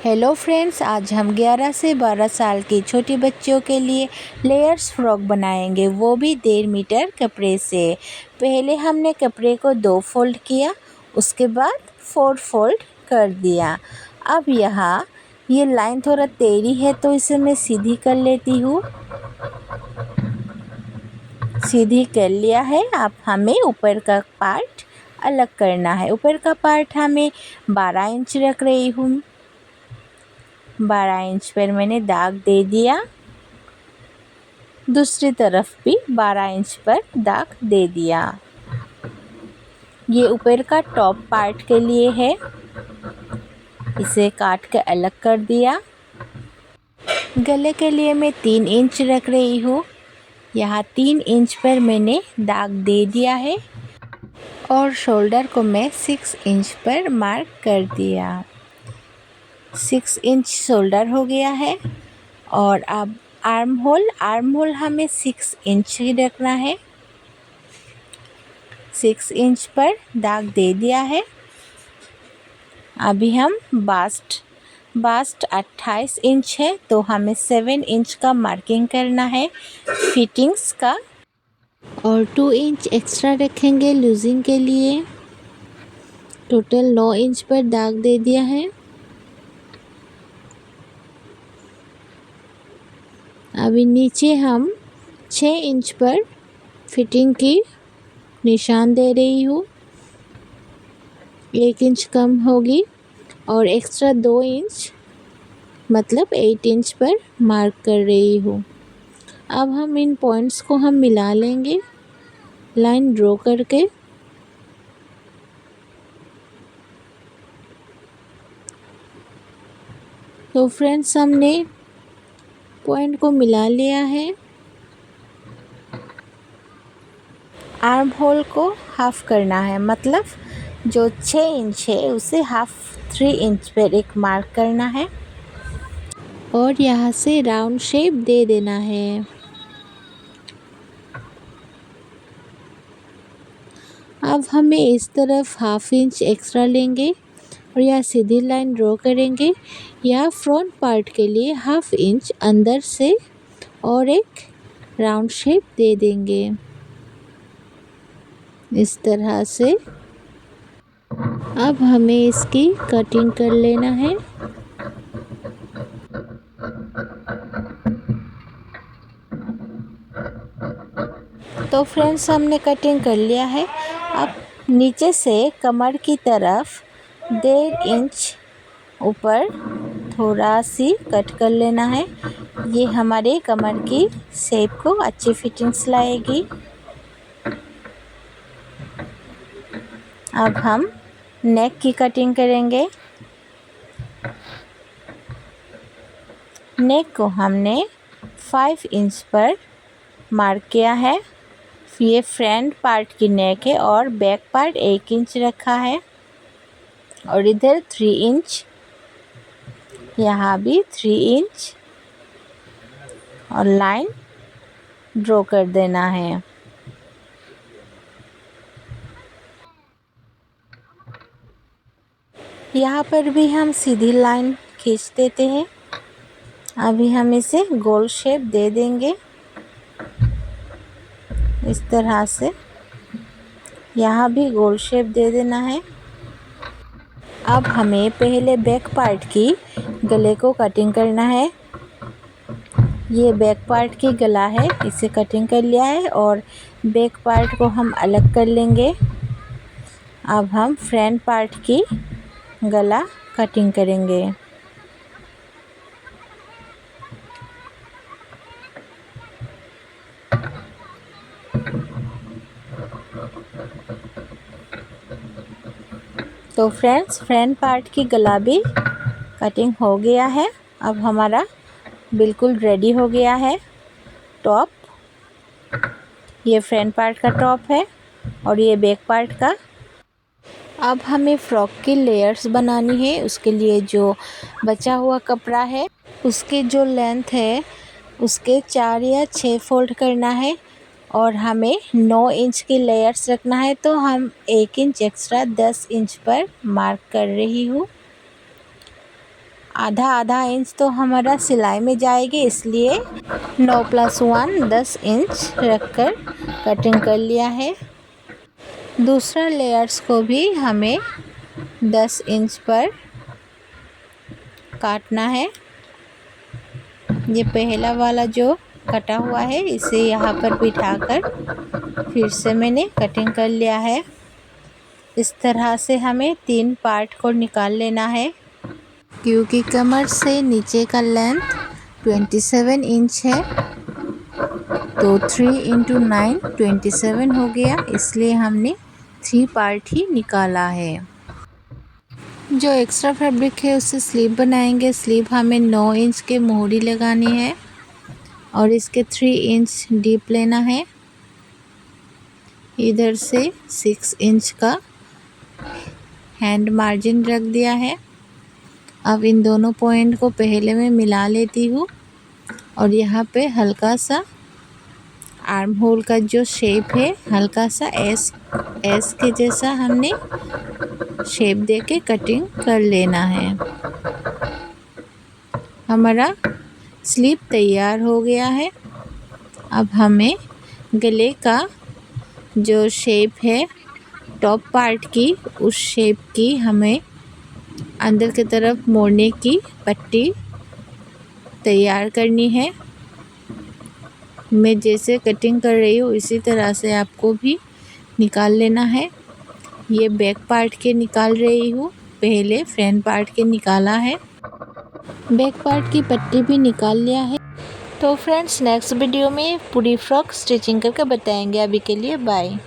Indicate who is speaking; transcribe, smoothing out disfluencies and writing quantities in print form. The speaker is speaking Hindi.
Speaker 1: हेलो फ्रेंड्स, आज हम 11 से 12 साल की छोटी बच्चियों के लिए लेयर्स फ्रॉक बनाएंगे, वो भी 1.5 मीटर कपड़े से। पहले हमने कपड़े को 2 फोल्ड किया, उसके बाद 4 फोल्ड कर दिया। अब यहाँ ये लाइन थोड़ा टेढ़ी है तो इसे मैं सीधी कर लेती हूँ। सीधी कर लिया है। अब हमें ऊपर का पार्ट अलग करना है। ऊपर का पार्ट हमें 12 इंच रख रही हूँ। 12 इंच पर मैंने दाग दे दिया। दूसरी तरफ भी 12 इंच पर दाग दे दिया। ये ऊपर का टॉप पार्ट के लिए है, इसे काट के अलग कर दिया। गले के लिए मैं 3 इंच रख रही हूँ। यहाँ 3 इंच पर मैंने दाग दे दिया है और शोल्डर को मैं 6 इंच पर मार्क कर दिया। 6 इंच शोल्डर हो गया है। और अब आर्म होल हमें 6 इंच ही रखना है। 6 इंच पर दाग दे दिया है। अभी हम बास्ट 28 इंच है तो हमें 7 इंच का मार्किंग करना है फिटिंग्स का, और 2 इंच एक्स्ट्रा रखेंगे लूजिंग के लिए। टोटल 9 इंच पर दाग दे दिया है। अभी नीचे हम 6 इंच पर फिटिंग की निशान दे रही हूँ। 1 इंच कम होगी और एक्स्ट्रा 2 इंच मतलब 8 इंच पर मार्क कर रही हूँ। अब हम इन पॉइंट्स को हम मिला लेंगे लाइन ड्रॉ करके। तो फ्रेंड्स, हमने पॉइंट को मिला लिया है। आर्म होल को हाफ करना है, मतलब जो 6 इंच है उसे हाफ 3 इंच पर एक मार्क करना है और यहाँ से राउंड शेप दे देना है। अब हमें इस तरफ हाफ इंच एक्स्ट्रा लेंगे और यहाँ सीधी लाइन ड्रॉ करेंगे। यहाँ फ्रंट पार्ट के लिए हाफ इंच अंदर से और एक राउंड शेप दे देंगे इस तरह से। अब हमें इसकी कटिंग कर लेना है। तो फ्रेंड्स, हमने कटिंग कर लिया है। अब नीचे से कमर की तरफ 1.5 इंच ऊपर थोड़ा सी कट कर लेना है। ये हमारे कमर की शेप को अच्छी फिटिंग्स लाएगी। अब हम नेक की कटिंग करेंगे। नेक को हमने 5 इंच पर मार्क किया है। ये फ्रंट पार्ट की नेक है और बैक पार्ट 1 इंच रखा है और इधर 3 इंच, यहाँ भी 3 इंच और लाइन ड्रॉ कर देना है। यहाँ पर भी हम सीधी लाइन खींच देते हैं। अभी हम इसे गोल शेप दे देंगे इस तरह से। यहाँ भी गोल शेप दे देना है। अब हमें पहले बैक पार्ट की गले को कटिंग करना है। ये बैक पार्ट की गला है, इसे कटिंग कर लिया है और बैक पार्ट को हम अलग कर लेंगे। अब हम फ्रंट पार्ट की गला कटिंग करेंगे। तो फ्रेंड्स, फ्रंट पार्ट की गला भी कटिंग हो गया है। अब हमारा बिल्कुल रेडी हो गया है टॉप। ये फ्रंट पार्ट का टॉप है और ये बैक पार्ट का। अब हमें फ्रॉक की लेयर्स बनानी है। उसके लिए जो बचा हुआ कपड़ा है उसके जो लेंथ है उसके 4 या 6 फोल्ड करना है और हमें 9 इंच की लेयर्स रखना है। तो हम 1 इंच एक्स्ट्रा 10 इंच पर मार्क कर रही हूँ। आधा आधा इंच तो हमारा सिलाई में जाएगी, इसलिए 9 + 1 10 इंच रखकर कटिंग कर लिया है। दूसरा लेयर्स को भी हमें 10 इंच पर काटना है। ये पहला वाला जो कटा हुआ है इसे यहाँ पर बिठाकर फिर से मैंने कटिंग कर लिया है। इस तरह से हमें 3 पार्ट को निकाल लेना है। क्योंकि कमर से नीचे का लेंथ 27 इंच है, तो 3 × 9 27 हो गया, इसलिए हमने 3 पार्ट ही निकाला है। जो एक्स्ट्रा फैब्रिक है उससे स्लीव बनाएंगे। स्लीव हमें 9 इंच के मोहरी लगानी है और इसके 3 इंच डीप लेना है। इधर से 6 इंच का हैंड मार्जिन रख दिया है। अब इन दोनों पॉइंट को पहले मैं मिला लेती हूँ और यहाँ पे हल्का सा आर्म होल का जो शेप है हल्का सा एस के जैसा हमने शेप देके कटिंग कर लेना है। हमारा स्लीव तैयार हो गया है। अब हमें गले का जो शेप है टॉप पार्ट की, उस शेप की हमें अंदर की तरफ मोड़ने की पट्टी तैयार करनी है। मैं जैसे कटिंग कर रही हूँ इसी तरह से आपको भी निकाल लेना है। ये बैक पार्ट के निकाल रही हूँ, पहले फ्रंट पार्ट के निकाला है। बैक पार्ट की पट्टी भी निकाल लिया है। तो फ्रेंड्स, नेक्स्ट वीडियो में पूरी फ्रॉक स्टिचिंग करके बताएंगे। अभी के लिए बाय।